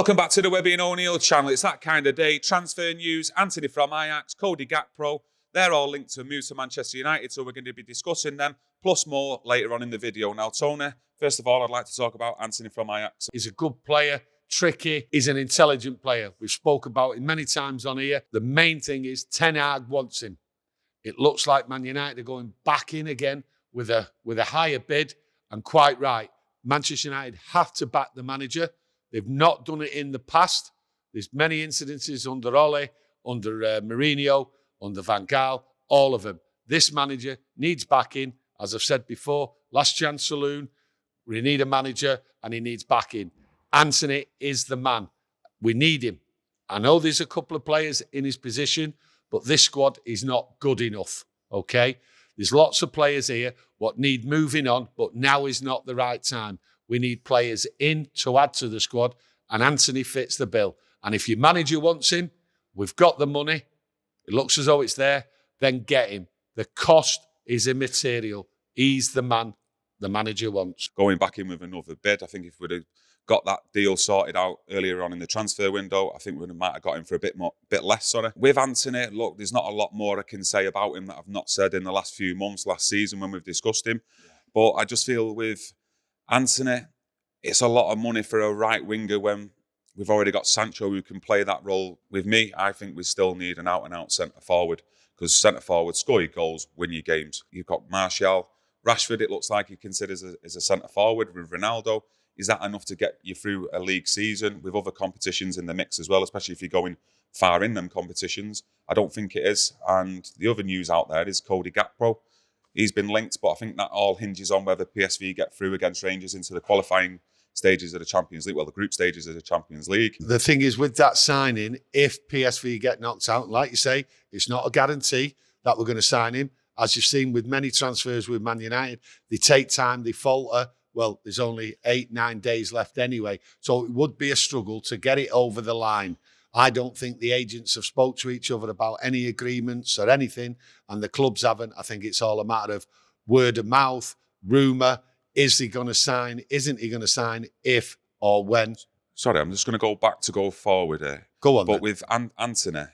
Welcome back to the Webby and O'Neill channel. It's that kind of day. Transfer news, Anthony from Ajax, Cody Gakpo, they're all linked to a move to Manchester United, so we're going to be discussing them, plus more later on in the video. Now, Tony, first of all, I'd like to talk about Anthony from Ajax. He's a good player, tricky, he's an intelligent player. We've spoke about him many times on here. The main thing is Ten Hag wants him. It looks like Man United are going back in again with a higher bid, and quite right. Manchester United have to back the manager. They've not done it in the past. There's many incidences under Ole, under Mourinho, under Van Gaal, all of them. This manager needs backing. As I've said before, last chance saloon, we need a manager and he needs backing. Anthony is the man. We need him. I know there's a couple of players in his position, but this squad is not good enough, okay? There's lots of players here what need moving on, but now is not the right time. We need players in to add to the squad, and Anthony fits the bill. And if your manager wants him, we've got the money, it looks as though it's there, then get him. The cost is immaterial. He's the man the manager wants. Going back in with another bid, I think if we'd have got that deal sorted out earlier on in the transfer window, I think we might have got him for a bit less. With Anthony, look, there's not a lot more I can say about him that I've not said in the last few months, last season when we've discussed him. Yeah. But I just feel with Anthony, it's a lot of money for a right winger when we've already got Sancho who can play that role. With me, I think we still need an out-and-out centre-forward, because centre-forward, score your goals, win your games. You've got Martial. Rashford, it looks like he considers as a centre-forward with Ronaldo. Is that enough to get you through a league season with other competitions in the mix as well, especially if you're going far in them competitions? I don't think it is. And the other news out there is Cody Gakpo. He's been linked, but I think that all hinges on whether PSV get through against Rangers into the qualifying stages of the Champions League, well, the group stages of the Champions League. The thing is, with that signing, if PSV get knocked out, like you say, it's not a guarantee that we're going to sign him. As you've seen with many transfers with Man United, they take time, they falter. Well, there's only 8-9 days left anyway. So it would be a struggle to get it over the line. I don't think the agents have spoke to each other about any agreements or anything, and the clubs haven't. I think it's all a matter of word of mouth, rumour. Is he going to sign? Isn't he going to sign? If or when? Sorry, I'm just going to go back to go forward here. Go on. But then, with Anthony,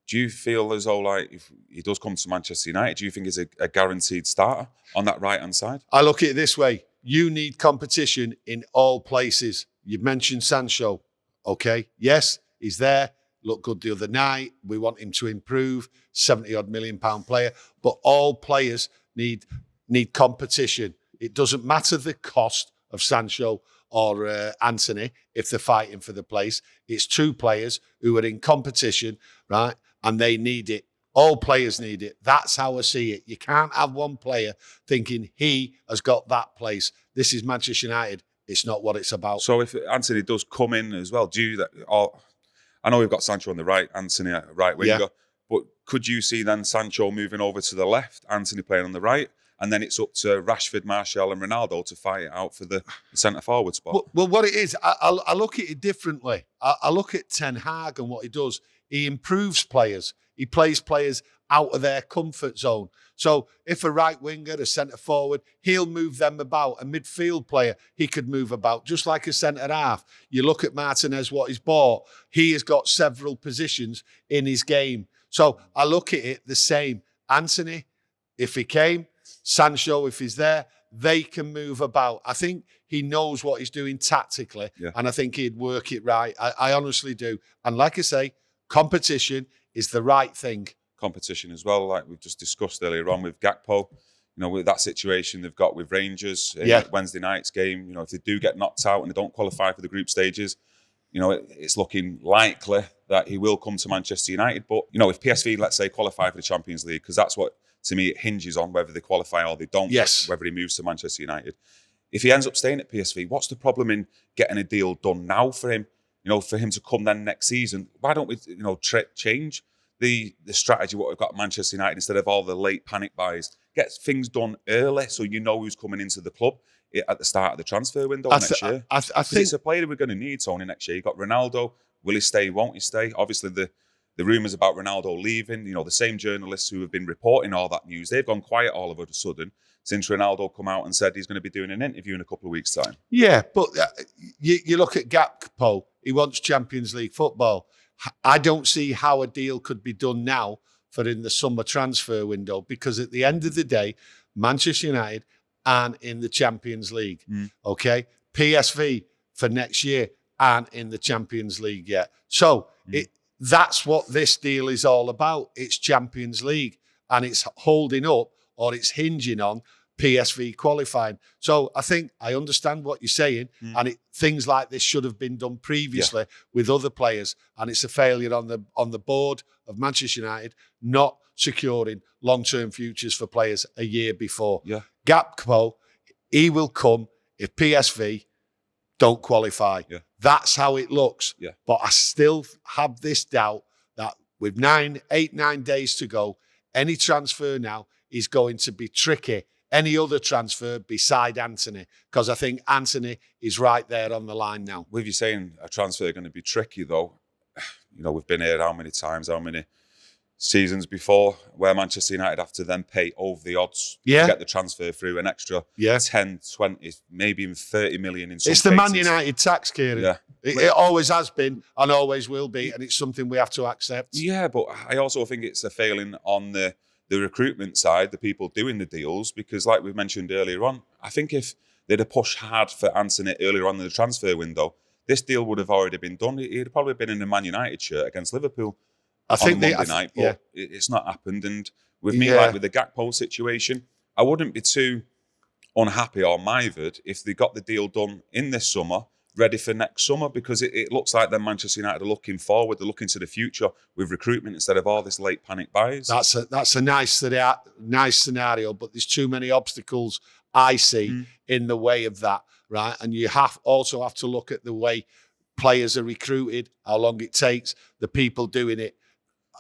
do you feel as though, like, if he does come to Manchester United, do you think he's a guaranteed starter on that right-hand side? I look at it this way. You need competition in all places. You've mentioned Sancho, okay? Yes, he's there. Looked good the other night. We want him to improve. 70-odd million pound player. But all players need competition. It doesn't matter the cost of Sancho or Anthony if they're fighting for the place. It's two players who are in competition, right? And they need it. All players need it. That's how I see it. You can't have one player thinking he has got that place. This is Manchester United. It's not what it's about. So if Anthony does come in as well, I know we've got Sancho on the right, Anthony right winger, yeah. But could you see then Sancho moving over to the left, Anthony playing on the right, and then it's up to Rashford, Martial and Ronaldo to fight it out for the centre-forward spot? Well, what it is, I look at it differently. I look at Ten Hag and what he does. He improves players. He plays players out of their comfort zone. So if a right winger, a centre-forward, he'll move them about. A midfield player, he could move about, just like a centre-half. You look at Martinez, what he's bought. He has got several positions in his game. So I look at it the same. Anthony, if he came, Sancho, if he's there, they can move about. I think he knows what he's doing tactically, yeah. And I think he'd work it right. I honestly do. And like I say, competition is the right thing. Competition as well, like we've just discussed earlier on with Gakpo. You know, with that situation they've got with Rangers in Wednesday night's game, you know, if they do get knocked out and they don't qualify for the group stages, you know, it's looking likely that he will come to Manchester United. But, you know, if PSV, let's say, qualify for the Champions League, because that's what, to me, it hinges on whether they qualify or they don't, yes. Whether he moves to Manchester United. If he ends up staying at PSV, what's the problem in getting a deal done now for him? You know, for him to come then next season, why don't we, you know, change the strategy, what we've got at Manchester United, instead of all the late panic buys? Get things done early so you know who's coming into the club at the start of the transfer window next year. I think it's a player we're going to need, Tony, next year. You've got Ronaldo. Will he stay? Won't he stay? Obviously, the rumours about Ronaldo leaving, you know, the same journalists who have been reporting all that news, they've gone quiet all of a sudden since Ronaldo come out and said he's going to be doing an interview in a couple of weeks' time. Yeah, but you look at Gakpo. he wants Champions League football. I don't see how a deal could be done now for in the summer transfer window, because at the end of the day, Manchester United aren't in the Champions League. Okay? PSV for next year aren't in the Champions League yet. So that's what this deal is all about. It's Champions League, and it's holding up, or it's hinging on PSV qualifying. So I think I understand what you're saying, and things like this should have been done previously with other players, and it's a failure on the board of Manchester United not securing long-term futures for players a year before. Gakpo, he will come if PSV don't qualify. That's how it looks. But I still have this doubt that with 9 days to go, any transfer now is going to be tricky. Any other transfer beside Anthony, because I think Anthony is right there on the line now. With you saying a transfer going to be tricky, though, you know, we've been here how many times, how many seasons before, where Manchester United have to then pay over the odds to get the transfer through an extra 10, 20, maybe even 30 million in some cases. It's the Man United tax, Kieran. It always has been and always will be, and it's something we have to accept. Yeah, but I also think it's a failing on the recruitment side, the people doing the deals, because like we mentioned earlier on, I think if they'd have pushed hard for Anthony earlier on in the transfer window, this deal would have already been done. He'd probably been in a Man United shirt against Liverpool on Monday night, but it's not happened. And with me, like with the Gakpo situation, I wouldn't be too unhappy or mithered if they got the deal done in this summer, ready for next summer, because it looks like then Manchester United are looking forward, they're looking to the future with recruitment instead of all this late panic buys. That's a nice scenario, but there's too many obstacles I see in the way of that, right? And you also have to look at the way players are recruited, how long it takes, the people doing it.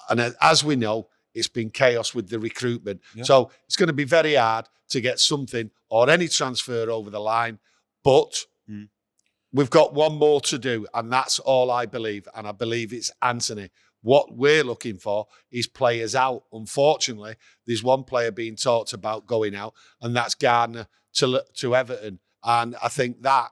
And as we know, it's been chaos with the recruitment. So it's going to be very hard to get something or any transfer over the line, but we've got one more to do, and that's all I believe. And I believe it's Anthony. What we're looking for is players out. Unfortunately, there's one player being talked about going out, and that's Gardner to Everton. And I think that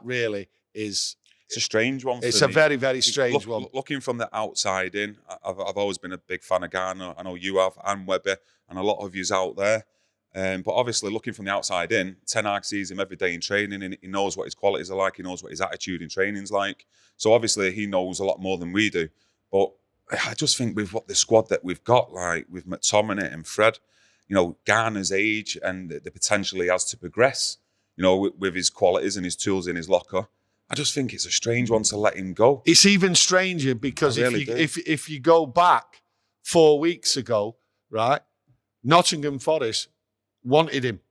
really is... It's a strange one for me. It's a very, very strange one. Looking from the outside in, I've always been a big fan of Gardner. I know you have, and Webby, and a lot of yous out there. But obviously, looking from the outside in, Ten Hag sees him every day in training, and he knows what his qualities are like. He knows what his attitude in training's like. So obviously, he knows a lot more than we do. But I just think with what the squad that we've got, like with McTominay and Fred, you know, Garner's age and the potential he has to progress, you know, with his qualities and his tools in his locker, I just think it's a strange one to let him go. It's even stranger because if you go back 4 weeks ago, right, Nottingham Forest wanted him.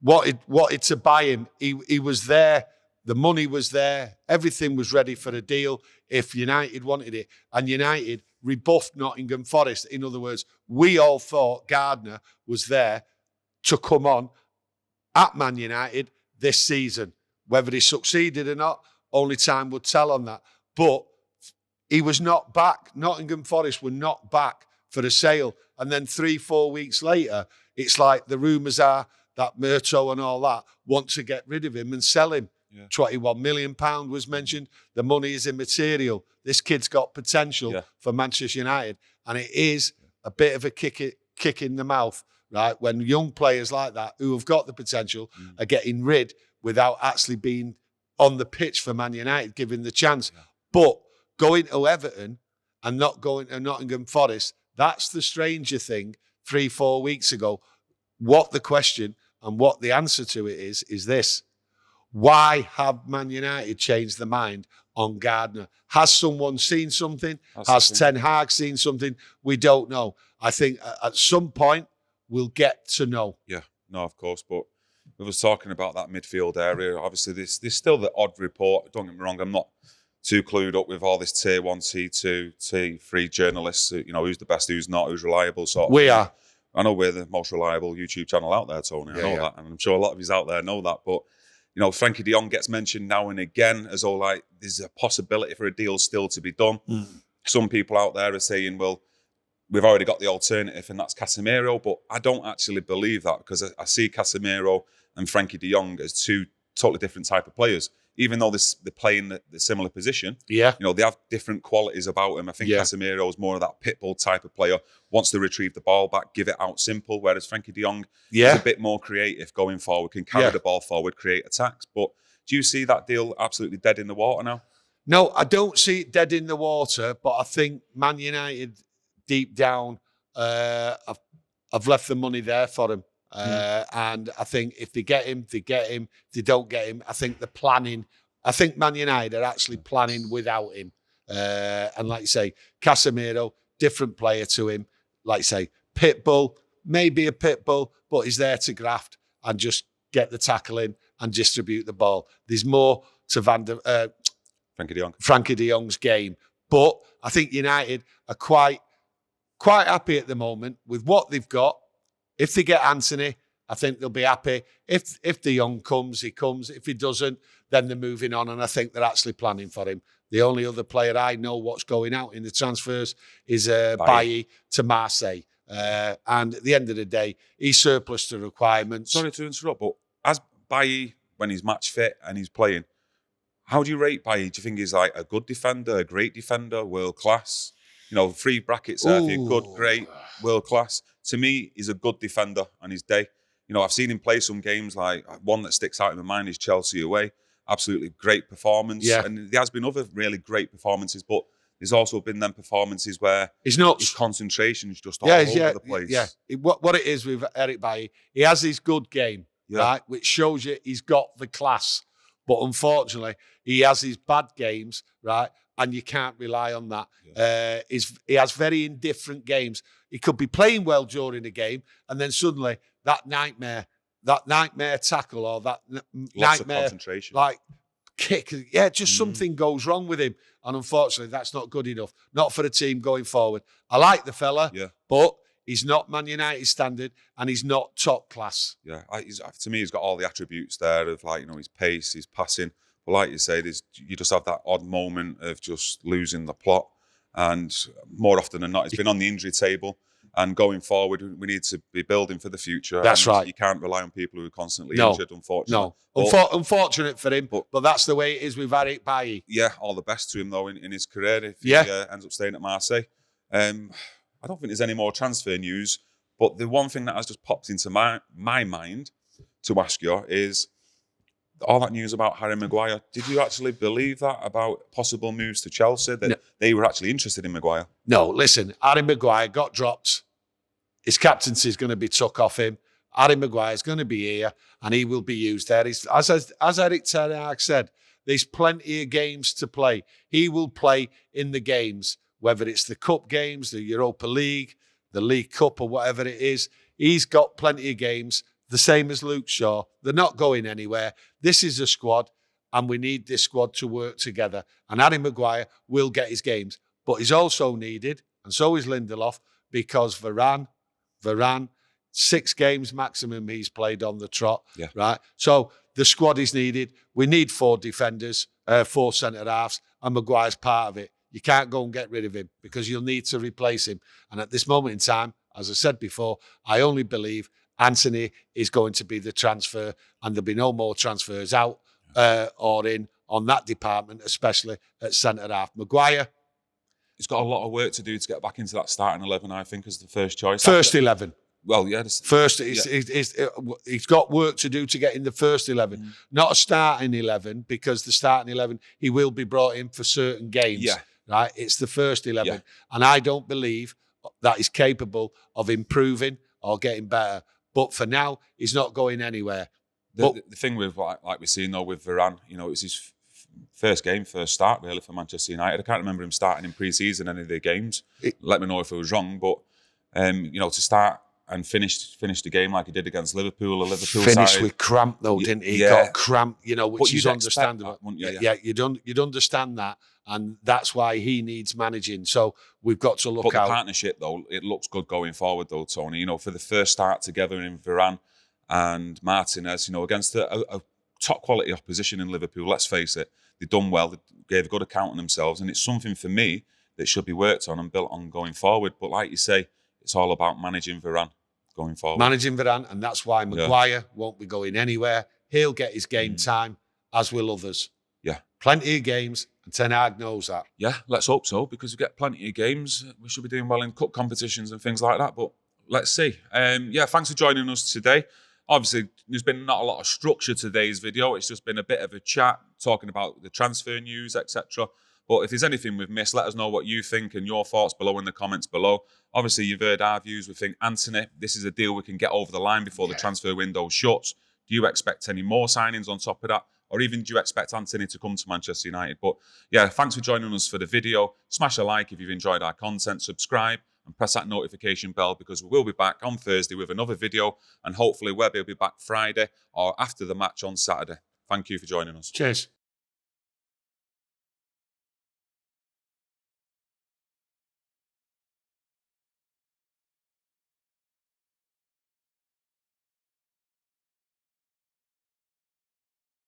Wanted to buy him. He was there. The money was there. Everything was ready for a deal if United wanted it. And United rebuffed Nottingham Forest. In other words, we all thought Gardner was there to come on at Man United this season. Whether he succeeded or not, only time would tell on that. But he was not back. Nottingham Forest were not back for a sale. And then 3-4 weeks later, it's like the rumours are that Murto and all that want to get rid of him and sell him. £21 million was mentioned. The money is immaterial. This kid's got potential for Manchester United. And it is a bit of a kick in the mouth, right? When young players like that who have got the potential are getting rid without actually being on the pitch for Man United, given the chance. But going to Everton and not going to Nottingham Forest, that's the stranger thing 3-4 weeks ago. What the question and what the answer to it is this. Why have Man United changed their mind on Gardner? Has someone seen something? Has Ten Hag seen something? We don't know. I think at some point we'll get to know. Yeah, no, of course. But we was talking about that midfield area. Obviously, there's still the odd report. Don't get me wrong, I'm not too clued up with all this tier 1, T2, T3 journalists. You know, who's the best, who's not, who's reliable. Sort of we thing. are. I know we're the most reliable YouTube channel out there, Tony. I know that. And I'm sure a lot of you out there know that. But, you know, Frankie de Jong gets mentioned now and again as though, like, there's a possibility for a deal still to be done. Some people out there are saying, well, we've already got the alternative, and that's Casemiro. But I don't actually believe that, because I see Casemiro and Frankie de Jong as two totally different type of players. Even though they're playing the similar position, Yeah. they have different qualities about them. I think Casemiro is more of that pit bull type of player, wants to retrieve the ball back, give it out simple, whereas Frankie de Jong is a bit more creative going forward, can carry the ball forward, create attacks. But do you see that deal absolutely dead in the water now? No, I don't see it dead in the water, but I think Man United, deep down, have left the money there for him. And I think if they get him, they get him. If they don't get him, I think they're planning. I think Man United are actually planning without him. And like you say, Casemiro, different player to him. Like you say, Pitbull, maybe a Pitbull, but he's there to graft and just get the tackle in and distribute the ball. There's more to Frankie de Jong's game. But I think United are quite happy at the moment with what they've got. If they get Anthony, I think they'll be happy. If de Jong comes, he comes. If he doesn't, then they're moving on, and I think they're actually planning for him. The only other player I know what's going out in the transfers is Bailly to Marseille. And at the end of the day, he's surplus to requirements. Sorry to interrupt, but as Bailly, when he's match fit and he's playing, how do you rate Bailly? Do you think he's like a good defender, a great defender, world class? 3 brackets there for you. Good, great, world class. To me, he's a good defender on his day. I've seen him play some games, like one that sticks out in my mind is Chelsea away. Absolutely great performance. Yeah. And there has been other really great performances, but there's also been them performances where his concentration is just all over the place. Yeah. What it is with Erik Bailly, he has his good game, right, which shows you he's got the class. But unfortunately, he has his bad games, right? And you can't rely on that. Yeah. He has very indifferent games. He could be playing well during the game, and then suddenly that nightmare tackle or that nightmare concentration, like kick, just something goes wrong with him. And unfortunately, that's not good enough. Not for a team going forward. I like the fella, but he's not Man United standard, and he's not top class. Yeah, to me, he's got all the attributes there of his pace, his passing. But like you say, you just have that odd moment of just losing the plot. And more often than not, it's been on the injury table. And going forward, we need to be building for the future. That's right. You can't rely on people who are constantly injured, unfortunately. No, unfortunate for him, but that's the way it is with Erik Bailly. Yeah, all the best to him, though, in his career if he ends up staying at Marseille. I don't think there's any more transfer news, but the one thing that has just popped into my mind to ask you is all that news about Harry Maguire. Did you actually believe that about possible moves to Chelsea, that they were actually interested in Maguire? No, listen, Harry Maguire got dropped. His captaincy is going to be took off him. Harry Maguire is going to be here and he will be used there. As Erik Ten Hag said, there's plenty of games to play. He will play in the games, whether it's the Cup games, the Europa League, the League Cup or whatever it is. He's got plenty of games. The same as Luke Shaw. They're not going anywhere. This is a squad, and we need this squad to work together. And Harry Maguire will get his games. But he's also needed, and so is Lindelof, because Varane, 6 games maximum he's played on the trot, right? So the squad is needed. We need 4 defenders, 4 centre-halves, and Maguire's part of it. You can't go and get rid of him because you'll need to replace him. And at this moment in time, as I said before, I only believe Anthony is going to be the transfer, and there'll be no more transfers out or in on that department, especially at centre-half. Maguire, he's got a lot of work to do to get back into that starting 11, I think, as the first choice. First 11. Well, yeah. He's got work to do to get in the first 11. Not a starting 11, because the starting 11, he will be brought in for certain games. Yeah. Right? It's the first 11. Yeah. And I don't believe that he's capable of improving or getting better. But for now, he's not going anywhere. The thing with, like we're seeing though with Varane, it's his first start really for Manchester United. I can't remember him starting in pre-season any of their games. Let me know if I was wrong, but to start and finish the game like he did against Liverpool. Finished with cramp though, didn't he? He got cramp, which is understandable. You'd understand that, and that's why he needs managing. So we've got to look out. The partnership though, it looks good going forward though, Tony. For the first start together in Varane and Martinez, against a top quality opposition in Liverpool. Let's face it, they've done well. They gave a good account on themselves, and it's something for me that should be worked on and built on going forward. But like you say, it's all about managing Varane going forward. Managing Varane, and that's why Maguire won't be going anywhere. he'll get his game time, as will others. Yeah. Plenty of games, and Ten Hag knows that. Yeah, let's hope so, because we get plenty of games. We should be doing well in cup competitions and things like that, but let's see. Yeah, thanks for joining us today. Obviously, there's been not a lot of structure to today's video. It's just been a bit of a chat, talking about the transfer news, etc. But if there's anything we've missed, let us know what you think and your thoughts below in the comments below. Obviously, you've heard our views. We think, Anthony, this is a deal we can get over the line before the transfer window shuts. Do you expect any more signings on top of that? Or even do you expect Anthony to come to Manchester United? But yeah, thanks for joining us for the video. Smash a like if you've enjoyed our content, subscribe and press that notification bell, because we will be back on Thursday with another video, and hopefully Webby will be back Friday or after the match on Saturday. Thank you for joining us. Cheers.